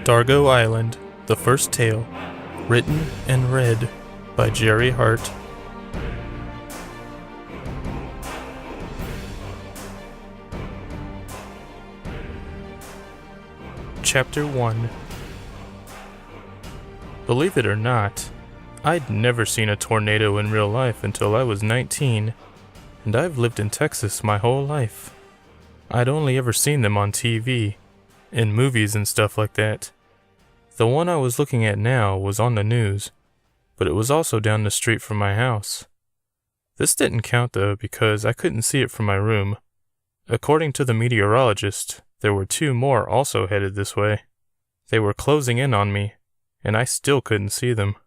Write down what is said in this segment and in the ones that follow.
Dargo Island, the first tale, written and read by Jerry Hart. Chapter 1. Believe it or not, I'd never seen a tornado in real life until I was 19, and I've lived in Texas my whole life. I'd only ever seen them on TV, in movies and stuff like that. The one I was looking at now was on the news, but it was also down the street from my house. This didn't count though because I couldn't see it from my room. According to the meteorologist, there were two more also headed this way. They were closing in on me, and I still couldn't see them.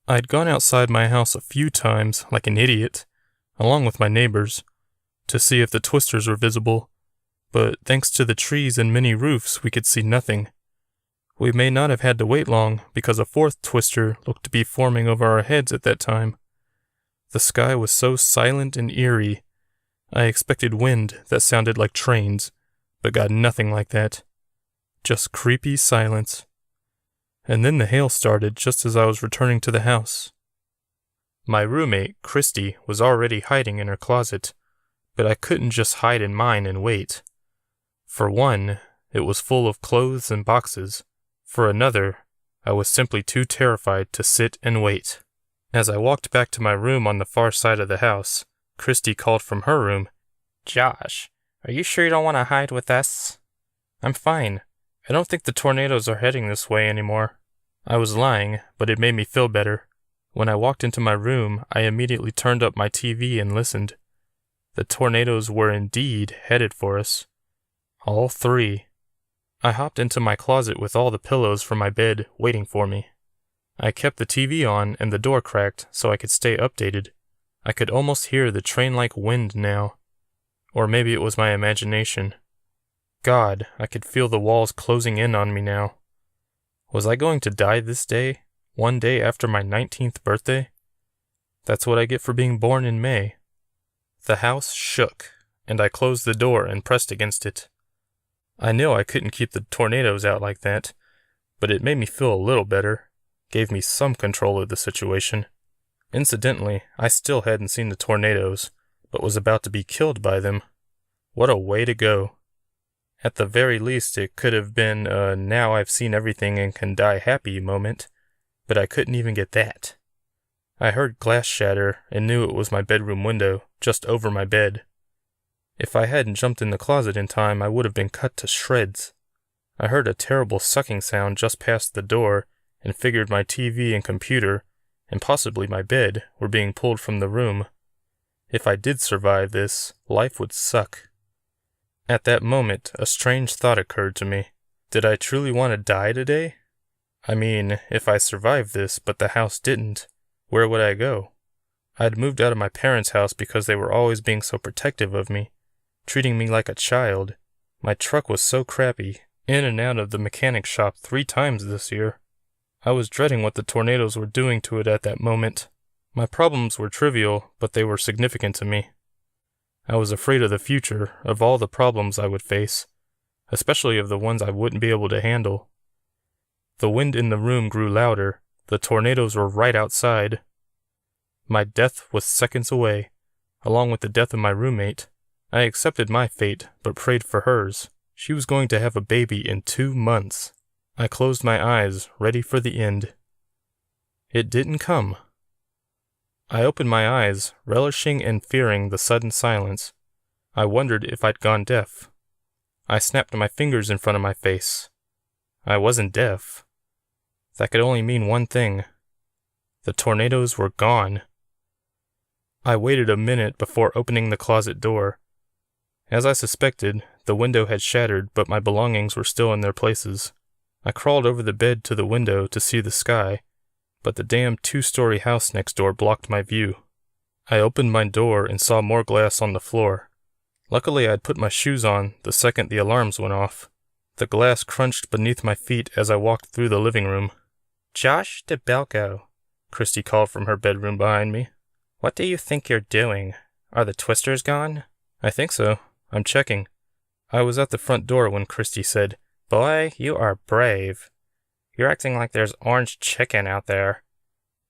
I'd gone outside my house a few times, like an idiot, along with my neighbors, to see if the twisters were visible, but thanks to the trees and many roofs, we could see nothing. We may not have had to wait long, because a fourth twister looked to be forming over our heads at that time. The sky was so silent and eerie. I expected wind that sounded like trains, but got nothing like that. Just creepy silence. And then the hail started just as I was returning to the house. My roommate, Christy, was already hiding in her closet, but I couldn't just hide in mine and wait. For one, it was full of clothes and boxes. For another, I was simply too terrified to sit and wait. As I walked back to my room on the far side of the house, Christy called from her room, "Josh, are you sure you don't want to hide with us?" "I'm fine. I don't think the tornadoes are heading this way anymore." I was lying, but it made me feel better. When I walked into my room, I immediately turned up my TV and listened. The tornadoes were indeed headed for us. All three. I hopped into my closet with all the pillows from my bed waiting for me. I kept the TV on and the door cracked so I could stay updated. I could almost hear the train-like wind now. Or maybe it was my imagination. God, I could feel the walls closing in on me now. Was I going to die this day, one day after my 19th birthday? That's what I get for being born in May. The house shook, and I closed the door and pressed against it. I knew I couldn't keep the tornadoes out like that, but it made me feel a little better, gave me some control of the situation. Incidentally, I still hadn't seen the tornadoes, but was about to be killed by them. What a way to go. At the very least, it could have been a now I've seen everything and can die happy moment, but I couldn't even get that. I heard glass shatter and knew it was my bedroom window, just over my bed. If I hadn't jumped in the closet in time, I would have been cut to shreds. I heard a terrible sucking sound just past the door and figured my TV and computer, and possibly my bed, were being pulled from the room. If I did survive this, life would suck. At that moment, a strange thought occurred to me. Did I truly want to die today? I mean, if I survived this, but the house didn't, where would I go? I'd moved out of my parents' house because they were always being so protective of me, treating me like a child. My truck was so crappy, in and out of the mechanic shop 3 times this year. I was dreading what the tornadoes were doing to it at that moment. My problems were trivial, but they were significant to me. I was afraid of the future, of all the problems I would face, especially of the ones I wouldn't be able to handle. The wind in the room grew louder. The tornadoes were right outside. My death was seconds away, along with the death of my roommate. I accepted my fate, but prayed for hers. She was going to have a baby in 2 months. I closed my eyes, ready for the end. It didn't come. I opened my eyes, relishing and fearing the sudden silence. I wondered if I'd gone deaf. I snapped my fingers in front of my face. I wasn't deaf. That could only mean one thing. The tornadoes were gone. I waited a minute before opening the closet door. As I suspected, the window had shattered, but my belongings were still in their places. I crawled over the bed to the window to see the sky, but the damn 2-story house next door blocked my view. I opened my door and saw more glass on the floor. Luckily, I'd put my shoes on the second the alarms went off. The glass crunched beneath my feet as I walked through the living room. "Josh Debelko," Christy called from her bedroom behind me. "What do you think you're doing? Are the twisters gone?" "I think so. I'm checking." I was at the front door when Christy said, Boy, you are brave. You're acting like there's orange chicken out there.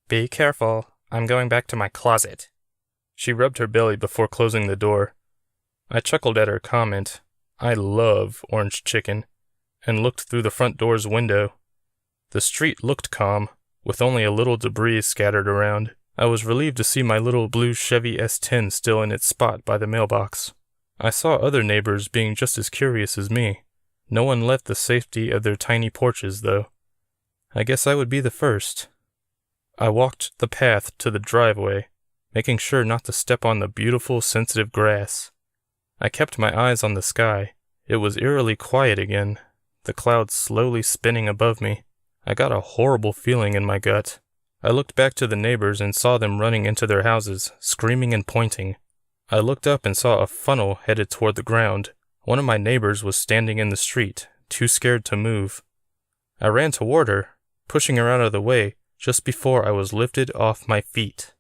Be careful. I'm going back to my closet. She rubbed her belly before closing the door. I chuckled at her comment. I love orange chicken, and looked through the front door's window. The street looked calm, with only a little debris scattered around. I was relieved to see my little blue Chevy S10 still in its spot by the mailbox. I saw other neighbors being just as curious as me. No one left the safety of their tiny porches, though. I guess I would be the first. I walked the path to the driveway, making sure not to step on the beautiful, sensitive grass. I kept my eyes on the sky. It was eerily quiet again, the clouds slowly spinning above me. I got a horrible feeling in my gut. I looked back to the neighbors and saw them running into their houses, screaming and pointing. I looked up and saw a funnel headed toward the ground. One of my neighbors was standing in the street, too scared to move. I ran toward her, pushing her out of the way just before I was lifted off my feet.